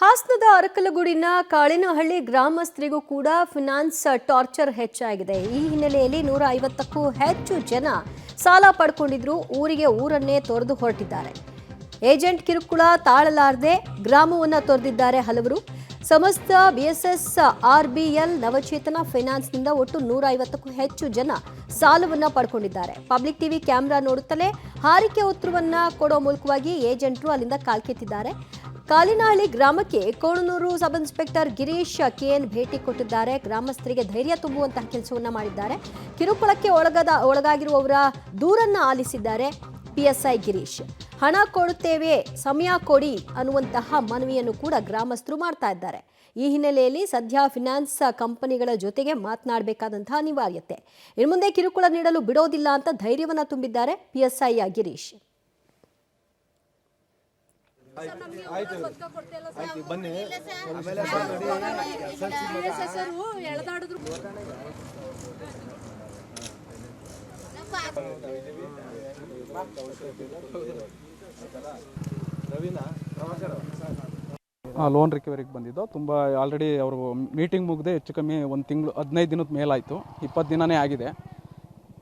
ಹಾಸನದ ಅರಕಲಗೂಡಿನ ಕಾಳಿನಹಳ್ಳಿ ಗ್ರಾಮಸ್ಥರಿಗೂ ಕೂಡ finance torture ಹೆಚ್ಚಾಗಿದೆ. ಈ ಹಿನ್ನೆಲೆಯಲ್ಲಿ 150ಕ್ಕೂ ಹೆಚ್ಚು ಜನ ಸಾಲ ಪಡ್ಕೊಂಡಿದ್ರು ಊರಿಗೆ ಊರನ್ನೇ ತೊರೆದು ಹೊರಟಿದ್ದಾರೆ. ಏಜೆಂಟ್ ಕಿರುಕುಳ ತಾಳಲಾರದೆ ಗ್ರಾಮವನ್ನು ತೊರೆದಿದ್ದಾರೆ ಹಲವರು. ಸಮಸ್ತ ಬಿಎಸ್ಎಸ್ ಆರ್ಬಿಎಲ್ ನವಚೇತನ ಫೈನಾನ್ಸ್ನಿಂದ ಒಟ್ಟು 150ಕ್ಕೂ ಹೆಚ್ಚು ಜನ ಸಾಲವನ್ನು ಪಡ್ಕೊಂಡಿದ್ದಾರೆ. ಪಬ್ಲಿಕ್ ಟಿವಿ ಕ್ಯಾಮೆರಾ ನೋಡುತ್ತಲೇ ಹಾರಿಕೆ ಉತ್ತರವನ್ನ ಕೊಡೋ ಮೂಲಕವಾಗಿ ಏಜೆಂಟರು ಅಲ್ಲಿಂದ ಕಾಲ್ಕಿತ್ತಿದ್ದಾರೆ. ಕಾಳಿನಹಳ್ಳಿ ಗ್ರಾಮಕ್ಕೆ Konanur sub inspector Girish K N ಭೇಟಿ ಕೊಟ್ಟಿದ್ದಾರೆ. ಗ್ರಾಮಸ್ಥರಿಗೆ ಧೈರ್ಯ ತುಂಬುವಂತಹ ಕೆಲಸವನ್ನ ಮಾಡಿದ್ದಾರೆ. ಕಿರುಕುಳಕ್ಕೆ ಒಳಗಾಗಿರುವವರ ದೂರನ್ನ ಆಲಿಸಿದ್ದಾರೆ ಪಿಎಸ್ಐ ಗಿರೀಶ್. ಹಣ ಕೊಡುತ್ತೇವೆ, ಸಮಯ ಕೊಡಿ ಅನ್ನುವಂತಹ ಮನವಿಯನ್ನು ಕೂಡ ಗ್ರಾಮಸ್ಥರು ಮಾಡ್ತಾ ಇದ್ದಾರೆ. ಈ ಹಿನ್ನೆಲೆಯಲ್ಲಿ ಸದ್ಯ ಫಿನಾನ್ಸ್ ಕಂಪನಿಗಳ ಜೊತೆಗೆ ಮಾತನಾಡಬೇಕಾದಂತಹ ಅನಿವಾರ್ಯತೆ. ಇನ್ನು ಮುಂದೆ ಕಿರುಕುಳ ನೀಡಲು ಬಿಡೋದಿಲ್ಲ ಅಂತ ಧೈರ್ಯವನ್ನ ತುಂಬಿದ್ದಾರೆ ಪಿಎಸ್ಐ ಗಿರೀಶ್. ಬನ್ನಿ ಲೋನ್ ರಿಕವರಿಗೆ ಬಂದಿದ್ದು ತುಂಬ ಆಲ್ರೆಡಿ ಅವರು ಮೀಟಿಂಗ್ ಮುಗಿದೆ ಹೆಚ್ಚು ಕಮ್ಮಿ ಒಂದು ತಿಂಗಳು 15 ದಿನದ ಮೇಲಾಯಿತು. 20 ದಿನನೇ ಆಗಿದೆ.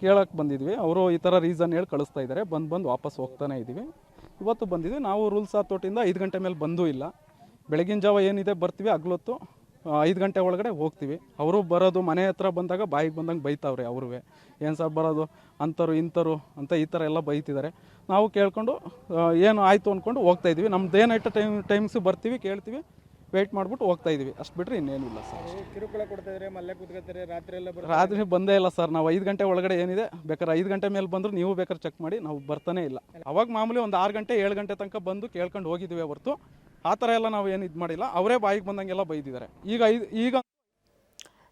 ಕೇಳಕ್ಕೆ ಬಂದಿದ್ವಿ. ಅವರು ಈ ಥರ ರೀಸನ್ ಹೇಳಿ ಕಳಿಸ್ತಾ ಇದ್ದಾರೆ. ಬಂದು ವಾಪಸ್ ಹೋಗ್ತಾನೆ ಇದ್ದೀವಿ. ಇವತ್ತು ಬಂದಿದ್ವಿ. ನಾವು ರೂಲ್ಸ್ ಅಥಾರಿಟಿಯಿಂದ 5 ಗಂಟೆ ಮೇಲೆ ಬಂದೂ ಇಲ್ಲ. ಬೆಳಗಿನ ಜಾವ ಏನಿದೆ ಬರ್ತೀವಿ, ಹಗ್ಲೊತ್ತು 5 ಗಂಟೆ ಒಳಗಡೆ ಹೋಗ್ತೀವಿ. ಅವರು ಬರೋದು ಮನೆ ಹತ್ರ ಬಂದಾಗ ಬಾಯಿಗೆ ಬಂದಂಗೆ ಬೈತಾವ್ರೆ. ಅವ್ರೂ ಏನು ಸರ್ ಬರೋದು ಅಂಥರು ಇಂಥರು ಅಂತ ಈ ಥರ ಎಲ್ಲ ಬೈತಿದ್ದಾರೆ. ನಾವು ಕೇಳ್ಕೊಂಡು ಏನು ಆಯಿತು ಅಂದ್ಕೊಂಡು ಹೋಗ್ತಾಯಿದ್ವಿ. ನಮ್ದು ಏನಾಯ್ತು ಟೈಮ್ಸ್ ಬರ್ತೀವಿ, ಕೇಳ್ತೀವಿ, ವೆಯ್ಟ್ ಮಾಡಿಬಿಟ್ಟು ಹೋಗ್ತಾಯಿದ್ವಿ. ಅಷ್ಟು ಬಿಟ್ಟರೆ ಇನ್ನೇನಿಲ್ಲ ಸರ್. ಕಿರುಕುಳ ಕೊಡ್ತಾಯಿದ್ರೆ ಮಲ್ಲೆ ಕೂತ್ಕೊತಾರೆ, ರಾತ್ರಿ ಎಲ್ಲ ರಾತ್ರಿ ಬಂದೇ ಇಲ್ಲ ಸರ್. ನಾವು 5 ಗಂಟೆ ಒಳಗಡೆ ಏನಿದೆ ಬೇಕಾದ್ರೆ 5 ಗಂಟೆ ಮೇಲೆ ಬಂದರೂ ನೀವು ಬೇಕಾದ್ರೆ ಚೆಕ್ ಮಾಡಿ, ನಾವು ಬರ್ತಾನೆ ಇಲ್ಲ. ಅವಾಗ ಮಾಮೂಲಿ ಒಂದು 6 ಗಂಟೆ 7 ಗಂಟೆ ತನಕ ಬಂದು ಕೇಳ್ಕೊಂಡು ಹೋಗಿದ್ದೀವಿ ಹೊರತು ಆ ಥರ ಎಲ್ಲ ನಾವು ಏನು ಇದು ಮಾಡಿಲ್ಲ. ಅವರೇ ಬಾಯಿಗೆ ಬಂದಂಗೆಲ್ಲ ಬೈದಿದ್ದಾರೆ. ಈಗ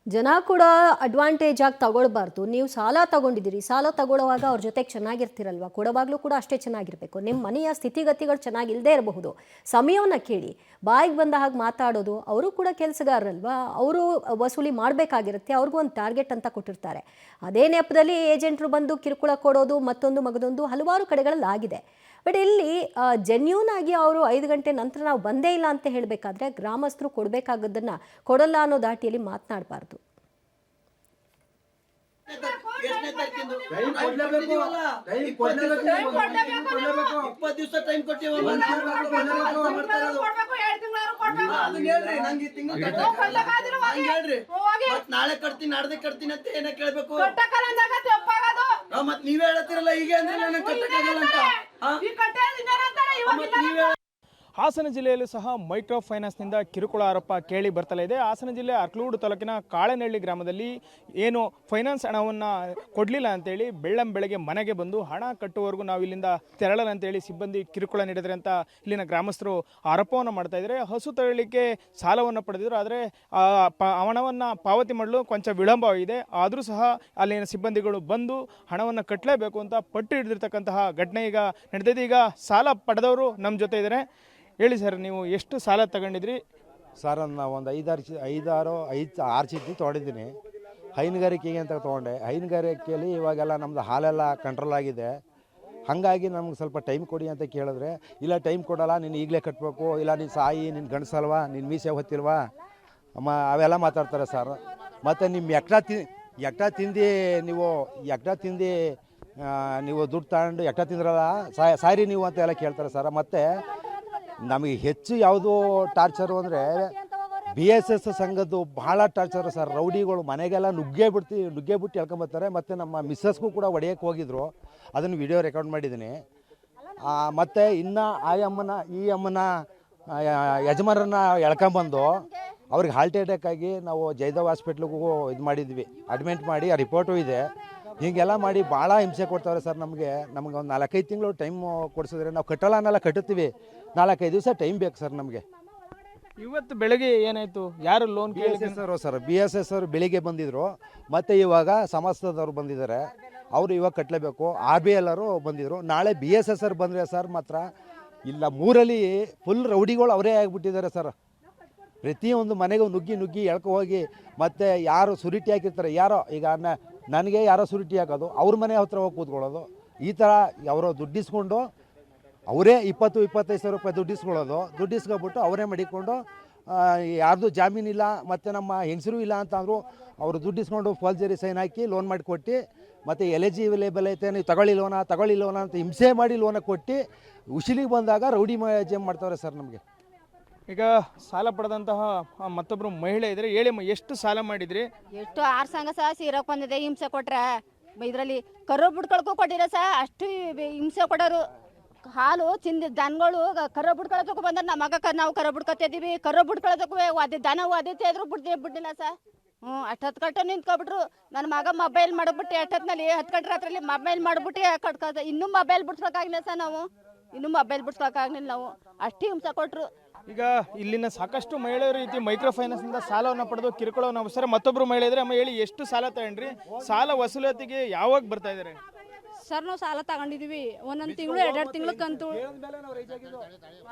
ಜನ ಕೂಡ ಅಡ್ವಾಂಟೇಜ್ ಆಗಿ ತಗೊಳ್ಬಾರ್ದು. ನೀವು ಸಾಲ ತಗೊಂಡಿದ್ದೀರಿ, ಸಾಲ ತಗೊಳ್ಳುವಾಗ ಅವ್ರ ಜೊತೆಗೆ ಚೆನ್ನಾಗಿರ್ತಿರಲ್ವ, ಕೊಡುವಾಗಲೂ ಕೂಡ ಅಷ್ಟೇ ಚೆನ್ನಾಗಿರಬೇಕು. ನಿಮ್ಮ ಮನೆಯ ಸ್ಥಿತಿಗತಿಗಳು ಚೆನ್ನಾಗಿಲ್ಲದೆ ಇರಬಹುದು. ಸಮಯವನ್ನು ಕೇಳಿ, ಬಾಯಿಗೆ ಬಂದ ಹಾಗೆ ಮಾತಾಡೋದು. ಅವರು ಕೂಡ ಕೆಲಸಗಾರರಲ್ವಾ, ಅವರು ವಸೂಲಿ ಮಾಡಬೇಕಾಗಿರುತ್ತೆ. ಅವ್ರಿಗೂ ಒಂದು ಟಾರ್ಗೆಟ್ ಅಂತ ಕೊಟ್ಟಿರ್ತಾರೆ. ಅದೇ ನೆಪದಲ್ಲಿ ಏಜೆಂಟ್ರು ಬಂದು ಕಿರುಕುಳ ಕೊಡೋದು ಮತ್ತೊಂದು ಮಗದೊಂದು ಹಲವಾರು ಕಡೆಗಳಲ್ಲಿ ಆಗಿದೆ. ಬಟ್ ಇಲ್ಲಿ ಜೆನ್ಯೂನ್ ಆಗಿ ಅವರು 5 ಗಂಟೆ ನಂತರ ನಾವು ಬಂದೇ ಇಲ್ಲ ಅಂತ ಹೇಳಬೇಕಾದ್ರೆ ಗ್ರಾಮಸ್ಥರು ಕೊಡಬೇಕಾಗದನ್ನು ಕೊಡಲ್ಲ ಅನ್ನೋ ದಾಟಿಯಲ್ಲಿ ಮಾತನಾಡಬಾರ್ದು. ನಾಳೆ ಕಟ್ತೀನಿ ನಾಡ್ದೆ ಕಟ್ತೀನಿ ಅಂತ ಏನ ಕೇಳ್ಬೇಕು. ಮತ್ ನೀವೇ ಹೇಳತ್ತೀರಲ್ಲ ಹೀಗೆ ಅಂದ್ರೆ ನನಗೆ ಕಟ್ಟಕ್ಕಾಗಲ್ಲ ಅಂತ. ಹಾಸನ ಜಿಲ್ಲೆಯಲ್ಲೂ ಸಹ ಮೈಕ್ರೋ ಫೈನಾನ್ಸ್ನಿಂದ ಕಿರುಕುಳ ಆರೋಪ ಕೇಳಿ ಬರ್ತಲೇ ಇದೆ. ಹಾಸನ ಜಿಲ್ಲೆ ಅರಕಲಗೂಡು ತಾಲೂಕಿನ ಕಾಳೆನಹಳ್ಳಿ ಗ್ರಾಮದಲ್ಲಿ ಏನು ಫೈನಾನ್ಸ್ ಹಣವನ್ನು ಕೊಡಲಿಲ್ಲ ಅಂತೇಳಿ ಬೆಳ್ಳಂಬೆಳಗ್ಗೆ ಮನೆಗೆ ಬಂದು ಹಣ ಕಟ್ಟುವವರೆಗೂ ನಾವು ಇಲ್ಲಿಂದ ತೆರಳಲ್ಲ ಅಂತೇಳಿ ಸಿಬ್ಬಂದಿ ಕಿರುಕುಳ ನೀಡಿದರೆ ಅಂತ ಇಲ್ಲಿನ ಗ್ರಾಮಸ್ಥರು ಆರೋಪವನ್ನು ಮಾಡ್ತಾ ಇದ್ದಾರೆ. ಹಸು ತರಲಿಕ್ಕೆ ಸಾಲವನ್ನು ಪಡೆದಿದ್ರು, ಆದರೆ ಹಣವನ್ನು ಪಾವತಿ ಮಾಡಲು ಕೊಂಚ ವಿಳಂಬವಾಗಿದೆ. ಆದರೂ ಸಹ ಅಲ್ಲಿನ ಸಿಬ್ಬಂದಿಗಳು ಬಂದು ಹಣವನ್ನು ಕಟ್ಟಲೇಬೇಕು ಅಂತ ಪಟ್ಟು ಹಿಡಿದಿರ್ತಕ್ಕಂತಹ ಘಟನೆ ಈಗ ನಡೆದಿದೆ. ಈಗ ಸಾಲ ಪಡೆದವರು ನಮ್ಮ ಜೊತೆ ಇದ್ದಾರೆ. ಹೇಳಿ ಸರ್, ನೀವು ಎಷ್ಟು ಸಾಲ ತಗೊಂಡಿದ್ರಿ? ಸರ್ ನಾವು ಒಂದು 5-6 ಚೀಟಿ ತೊಗೊಂಡಿದ್ದೀನಿ. ಹೈನುಗಾರಿಕೆಗೆ ಅಂತ ತೊಗೊಂಡೆ. ಹೈನುಗಾರಿಕೆಯಲ್ಲಿ ಇವಾಗೆಲ್ಲ ನಮ್ಮದು ಹಾಲೆಲ್ಲ ಕಂಟ್ರೋಲ್ ಆಗಿದೆ. ಹಾಗಾಗಿ ನಮ್ಗೆ ಸ್ವಲ್ಪ ಟೈಮ್ ಕೊಡಿ ಅಂತ ಕೇಳಿದ್ರೆ, ಇಲ್ಲ ಟೈಮ್ ಕೊಡೋಲ್ಲ, ನೀನು ಈಗಲೇ ಕಟ್ಟಬೇಕು, ಇಲ್ಲ ನೀನು ಸಾಯಿ, ನಿನ್ನ ಗಂಡಸಲ್ವಾ, ನಿನ್ನ ಮೀಸೆ ಹೊತ್ತಿಲ್ವಾ ಅವೆಲ್ಲ ಮಾತಾಡ್ತಾರೆ ಸರ್. ಮತ್ತು ನಿಮ್ಮ ಎಕ್ಟ ತಿಂದು ನೀವು ದುಡ್ಡು ತಗೊಂಡು ಎಕ್ಟ ತಿಂದ್ರಲ್ಲ ಸಾರಿ ನೀವು ಅಂತ ಎಲ್ಲ ಕೇಳ್ತಾರೆ ಸರ್. ಮತ್ತು ನಮಗೆ ಹೆಚ್ಚು ಯಾವುದು ಟಾರ್ಚರು ಅಂದರೆ BSS ಸಂಘದ್ದು ಭಾಳ ಟಾರ್ಚರು ಸರ್. ರೌಡಿಗಳು ಮನೆಗೆಲ್ಲ ನುಗ್ಗೆ ಬಿಟ್ಟು ಎಳ್ಕೊಂಬರ್ತಾರೆ. ಮತ್ತು ನಮ್ಮ ಮಿಸ್ಸಸ್ಗೂ ಕೂಡ ಹೊಡೆಯೋಕ್ಕೆ ಹೋಗಿದ್ರು. ಅದನ್ನು ವಿಡಿಯೋ ರೆಕಾರ್ಡ್ ಮಾಡಿದ್ದೀನಿ. ಮತ್ತು ಇನ್ನು ಈ ಅಮ್ಮನ ಯಜಮಾನರನ್ನ ಎಳ್ಕೊಂಬಂದು ಅವ್ರಿಗೆ ಹಾರ್ಟ್ ಅಟ್ಯಾಕ್ ಆಗಿ ನಾವು ಜಯದೇವ್ ಹಾಸ್ಪಿಟ್ಲಿಗೂ ಇದು ಮಾಡಿದ್ವಿ, ಅಡ್ಮಿಟ್ ಮಾಡಿ. ಆ ರಿಪೋರ್ಟು ಇದೆ. ಹೀಗೆಲ್ಲ ಮಾಡಿ ಭಾಳ ಹಿಂಸೆ ಕೊಡ್ತಾರೆ ಸರ್. ನಮಗೆ ಒಂದು 4-5 ತಿಂಗಳು ಟೈಮ್ ಕೊಡಿಸಿದ್ರೆ ನಾವು ಕಟ್ಟಲ್ಲ ಅನ್ನೆಲ್ಲ ಕಟ್ಟುತ್ತೀವಿ. 4-5 ದಿವಸ ಟೈಮ್ ಬೇಕು ಸರ್ ನಮಗೆ. ಇವತ್ತು ಬೆಳಗ್ಗೆ ಏನಾಯಿತು? ಯಾರು ಲೋನ್ ಸರ್ BSS ಅವರು ಬೆಳಿಗ್ಗೆ ಬಂದಿದ್ದರು. ಮತ್ತು ಇವಾಗ ಸಮಸ್ತದವ್ರು ಬಂದಿದ್ದಾರೆ. ಅವರು ಇವಾಗ ಕಟ್ಟಲೇಬೇಕು. RBL ಅವರು ಬಂದಿದ್ದರು. ನಾಳೆ BSS ಅವ್ರು ಬಂದರೆ ಸರ್ ಮಾತ್ರ ಇಲ್ಲ, ಮೂರಲ್ಲಿ ಫುಲ್ ರೌಡಿಗಳು ಅವರೇ ಆಗಿಬಿಟ್ಟಿದ್ದಾರೆ ಸರ್. ಪ್ರತಿಯೊಂದು ಮನೆಗೂ ನುಗ್ಗಿ ಎಳ್ಕೊ ಹೋಗಿ, ಮತ್ತು ಯಾರು ಸುರಿಟಿ ಹಾಕಿರ್ತಾರೆ, ಯಾರೋ ಈಗ ನನಗೆ ಯಾರೋ ಸುರಿಟಿ ಹಾಕೋದು, ಅವ್ರ ಮನೆ ಹತ್ರ ಹೋಗಿ ಕೂತ್ಕೊಳ್ಳೋದು, ಈ ಥರ ಅವರು ದುಡ್ಡಿಸ್ಕೊಂಡು ಅವರೇ 20-25 ಸಾವಿರ ರೂಪಾಯಿ ದುಡ್ಡು ಇಸ್ಕೊಬಿಟ್ಟು ಅವರೇ ಮಡಿಕೊಂಡು ಯಾರ್ದು ಜಾಮೀನಿಲ್ಲ ಮತ್ತು ನಮ್ಮ ಹೆಂಗಸರು ಇಲ್ಲ ಅಂತ ಅಂದರು. ಅವರು ದುಡ್ಡು ಇಸ್ಕೊಂಡು ಫಾಲ್ಜರಿ ಸೈನ್ ಹಾಕಿ ಲೋನ್ ಮಾಡಿಕೊಟ್ಟು ಮತ್ತು ಎಲಿಜಿಬಲ್ ಐತೆ ನೀವು ತಗೊಳ್ಳಿ ಲೋನ ಅಂತ ಹಿಂಸೆ ಮಾಡಿ ಲೋನ ಕೊಟ್ಟು ಉಸಿಲಿಗೆ ಬಂದಾಗ ರೌಡಿ ಜೇಮ್ ಮಾಡ್ತಾವ್ರೆ ಸರ್ ನಮಗೆ. ಈಗ ಸಾಲ ಪಡೆದಂತಹ ಮತ್ತೊಬ್ಬರು ಮಹಿಳೆ ಇದ್ರೆ ಹೇಳಿ ಎಷ್ಟು ಸಾಲ ಮಾಡಿದ್ರಿ? ಎಷ್ಟು 6 ಸಂಘ ಸಹ ಸೀರಕ್ಕೆ ಬಂದಿದೆ. ಹಿಂಸೆ ಕೊಟ್ರೆ ಇದರಲ್ಲಿ ಕರು ಬಿಡ್ಕೊಳಕ್ಕೂ ಕೊಟ್ಟಿರ ಸಹ ಅಷ್ಟು ಹಿಂಸೆ ಕೊಡೋರು. ಹಾಲು ತಿಂದ ದನಗಳು ಕರು ಬಿಡ್ಕೊಳಕ್ಕೂ ಬಂದ್ರೆ ನಾವು ಕರು ಬಿಡ್ಕೊತಿದ್ದೀವಿ. ಕರು ಬಿಡ್ಕೊಳಕ್ಕೂ ದನ ಒದಿತಾ ಇದ್ರು ಬಿಡ್ಲಿಲ್ಲ ಸರ್. ಅಷ್ಟು ಗಂಟೆ ನಿಂತ್ಕೊಬಿಟ್ರು. ನನ್ನ ಮಗ ಮೊಬೈಲ್ ಮಾಡಿಬಿಟ್ಟು ಎಷ್ಟೊತ್ತಿನಲ್ಲಿ 10 ಗಂಟೆ ರಾತ್ರಿಯಲ್ಲಿ ಮೊಬೈಲ್ ಮಾಡಿಬಿಟ್ಟು ಕಟ್ಕೋತ ಇನ್ನೂ ಮೊಬೈಲ್ ಬಿಡ್ಸ್ಕೊಳಕ್ಕಾಗಲಿಲ್ಲ ಸರ್. ಇನ್ನೂ ಮೊಬೈಲ್ ಬಿಡ್ಸ್ಕೊಳಕ್ಕಾಗಲಿಲ್ಲ ನಾವು. ಅಷ್ಟು ಹಿಂಸೆ ಕೊಟ್ಟರು. ಈಗ ಇಲ್ಲಿನ ಸಾಕಷ್ಟು ಮಹಿಳೆಯರು ರೀತಿ ಮೈಕ್ರೋ ಫೈನಾನ್ಸ್ ಇಂದ ಸಾಲವನ್ನು ಪಡೆದು ಕಿರುಕುಳವನ್ನು ಅವಸರ ಮತ್ತೊಬ್ಬರು ಮಹಿಳೆ ಇದ್ರೆ ಅಮ್ಮ ಹೇಳಿ ಎಷ್ಟು ಸಾಲ ತಗೊಂಡ್ರಿ? ಸಾಲ ವಸೂಲಾತಿಗೆ ಯಾವಾಗ ಬರ್ತಾ ಇದ್ದಾರೆ? ಸರ್ ನಾವು ಸಾಲ ತಗೊಂಡಿದ್ದೀವಿ. ಒಂದೊಂದು ತಿಂಗಳು 2 ತಿಂಗಳು ಕಂತು,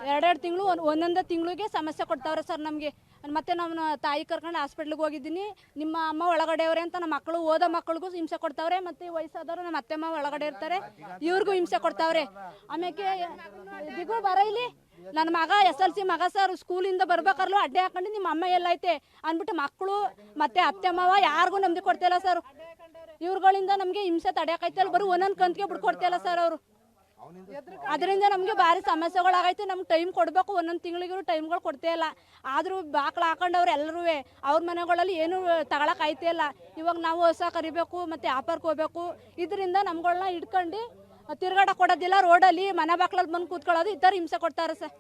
2 ತಿಂಗಳು ಒಂದೊಂದು ತಿಂಗಳಿಗೆ ಸಮಸ್ಯೆ ಕೊಡ್ತಾವ್ರೆ ಸರ್ ನಮಗೆ. ಮತ್ತೆ ನಮ್ಮ ತಾಯಿ ಕರ್ಕೊಂಡು ಹಾಸ್ಪಿಟ್ಲಿಗೆ ಹೋಗಿದ್ದೀನಿ. ನಿಮ್ಮ ಅಮ್ಮ ಒಳಗಡೆಯವ್ರೆ ಅಂತ ನಮ್ಮ ಮಕ್ಕಳು ಓದೋ ಮಕ್ಕಳಿಗೂ ಹಿಂಸೆ ಕೊಡ್ತಾವ್ರೆ. ಮತ್ತು ವಯಸ್ಸಾದವರು ನಮ್ಮ ಅತ್ತೆ ಮಾವ ಒಳಗಡೆ ಇರ್ತಾರೆ, ಇವ್ರಿಗೂ ಹಿಂಸೆ ಕೊಡ್ತಾವ್ರೆ. ಆಮೇಲೆ ದಿಗೂ ಬರ ಇಲ್ಲಿ ನನ್ನ ಮಗ SLC ಮಗ ಸರ್ ಸ್ಕೂಲಿಂದ ಬರ್ಬೇಕಾರ್ಲು ಅಡ್ಡೆ ಹಾಕೊಂಡು ನಿಮ್ಮ ಅಮ್ಮ ಎಲ್ಲೈತೆ ಅಂದ್ಬಿಟ್ಟು ಮಕ್ಕಳು ಮತ್ತು ಅತ್ತೆ ಮಾವ ಯಾರಿಗೂ ನಮ್ದು ಕೊಡ್ತಾಯಿಲ್ಲ ಸರ್. ಇವ್ರುಗಳಿಂದ ನಮಗೆ ಹಿಂಸೆ ತಡೆಯೋಕೈತಲ್ಲ, ಬರೀ ಒಂದೊಂದು ಕಂತಿಗೆ ಬಿಡ್ಕೊಡ್ತಾಯಿಲ್ಲ ಸರ್ ಅವರು. ಅದರಿಂದ ನಮಗೆ ಭಾರಿ ಸಮಸ್ಯೆಗಳಾಗೈತೆ. ನಮ್ಗೆ ಟೈಮ್ ಕೊಡಬೇಕು, ಒಂದೊಂದು ತಿಂಗಳಿಗೂ ಟೈಮ್ಗಳು ಕೊಡ್ತಾ ಇಲ್ಲ. ಆದರೂ ಬಾಕ್ಲು ಹಾಕೊಂಡವ್ರು ಎಲ್ಲರೂ ಅವ್ರ ಮನೆಗಳಲ್ಲಿ ಏನು ತಗೊಳಕ್ಕೆ ಇಲ್ಲ. ಇವಾಗ ನಾವು ಹೊಸ ಕರಿಬೇಕು ಮತ್ತು ವ್ಯಾಪಾರಕ್ಕೆ ಹೋಗ್ಬೇಕು. ಇದರಿಂದ ನಮ್ಗಳನ್ನ ಹಿಡ್ಕೊಂಡು ತಿರ್ಗಾಡ ಕೊಡೋದಿಲ್ಲ. ರೋಡಲ್ಲಿ ಮನೆ ಬಾಕ್ಲಲ್ಲಿ ಬಂದು ಕೂತ್ಕೊಳ್ಳೋದು, ಈ ಥರ ಹಿಂಸೆ ಕೊಡ್ತಾರೆ ಸರ್.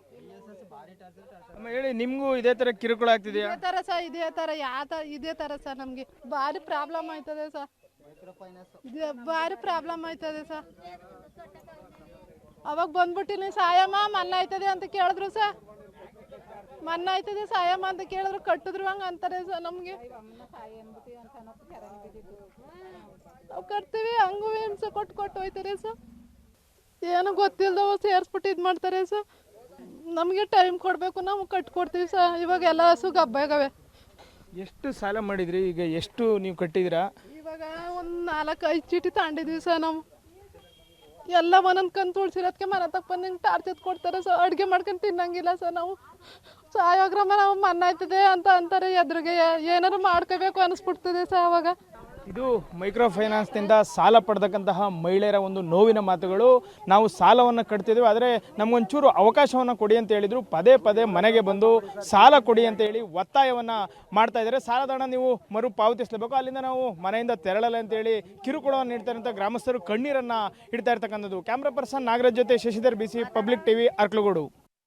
ಅಮ್ಮ ಹೇಳಿ ನಿಮಗೂ ಇದೇ ಥರ ಕಿರುಕುಳ ಆಗ್ತಿದೆಯಾ? ಇದೇ ಥರ ಸರ್ ನಮಗೆ ಭಾರಿ ಪ್ರಾಬ್ಲಮ್ ಆಯ್ತದೆ ಸರ್. ಭಾರಿ ಪ್ರಾಬ್ಲಮ್ ಆಯ್ತದೆ ಸರ್. ಅವಾಗ ಬಂದ್ಬಿಟ್ಟಿನಿ ಸಾಯಮ್ಮ ಮನ್ನ ಆಯ್ತದೆ ಅಂತ ಕೇಳಿದ್ರು ಸರ್. ಮನ್ನ ಆಯ್ತದೆ ಸಾಯಮ್ಮ ಅಂತ ಕೇಳಿದ್ರು ಕಟ್ಟಿದ್ರು ಹಂಗೆ ಅಂತಾರೆ ಸರ್. ನಮಗೆ ನಾವು ಕಟ್ತೀವಿ, ಹಂಗೂ ಹಿಂಸೆ ಕೊಟ್ಟು ಹೋಯ್ತಾರೆ ಸರ್. ಏನು ಗೊತ್ತಿಲ್ಲದವ ಸೇರಿಸ್ಬಿಟ್ಟು ಇದು ಮಾಡ್ತಾರೆ ಸರ್. ನಮಗೆ ಟೈಮ್ ಕೊಡಬೇಕು, ನಾವು ಕಟ್ಕೊಡ್ತೀವಿ ಸರ್. ಇವಾಗ ಎಲ್ಲ ಹಸು ಗಬ್ಬಾಗವೆ. ಎಷ್ಟು ಸಾಲ ಮಾಡಿದ್ರಿ? ಈಗ ಎಷ್ಟು ನೀವು ಕಟ್ಟಿದ್ದೀರಾ? ಇವಾಗ ಒಂದು 4-5 ಚೀಟಿ ತಗೊಂಡಿದ್ವಿ ಸರ್. ನಾವು ಎಲ್ಲ ಒಂದೊಂದು ಕಂತು ಉಳ್ಸಿರೋದಕ್ಕೆ ಮನೆ ತಕ್ಕ ನಿಂಗೆ ಟಾರ್ಚರ್ ಕೊಡ್ತಾರೆ ಸರ್. ಅಡುಗೆ ಮಾಡ್ಕೊಂಡು ತಿನ್ನಂಗಿಲ್ಲ ಸರ್. ನಾವು ಸಾಯೋಗ್ರಮ್ಮ ನಾವು ಮನ್ನ ಆಯ್ತದೆ ಅಂತ ಅಂತಾರೆ. ಎದುರಿಗೆ ಏನಾದ್ರು ಮಾಡ್ಕೋಬೇಕು ಅನಿಸ್ಬಿಡ್ತದೆ ಸರ್ ಅವಾಗ. ಇದು ಮೈಕ್ರೋ ಫೈನಾನ್ಸ್ನಿಂದ ಸಾಲ ಪಡೆದಕ್ಕಂತಹ ಮಹಿಳೆಯರ ಒಂದು ನೋವಿನ ಮಾತುಗಳು. ನಾವು ಸಾಲವನ್ನು ಕಟ್ತಿದ್ದೀವಿ, ಆದರೆ ನಮಗೊಂಚೂರು ಅವಕಾಶವನ್ನು ಕೊಡಿ ಅಂತ ಹೇಳಿದರು. ಪದೇ ಮನೆಗೆ ಬಂದು ಸಾಲ ಕೊಡಿ ಅಂತ ಹೇಳಿ ಒತ್ತಾಯವನ್ನು ಮಾಡ್ತಾ ಇದ್ದಾರೆ. ಸಾಲದ ಹಣ ನೀವು ಮರು ಪಾವತಿಸಲೇಬೇಕು, ಅಲ್ಲಿಂದ ನಾವು ಮನೆಯಿಂದ ತೆರಳಲ್ಲ ಅಂತೇಳಿ ಕಿರುಕುಳವನ್ನು ನೀಡ್ತಾರಂತ ಗ್ರಾಮಸ್ಥರು ಕಣ್ಣೀರನ್ನು ಇಡ್ತಾ ಇರ್ತಕ್ಕಂಥದ್ದು. ಕ್ಯಾಮ್ರಾ ಪರ್ಸನ್ ನಾಗರಾಜ್ ಜೊತೆ Shashidhar BC public TV Arkalgud.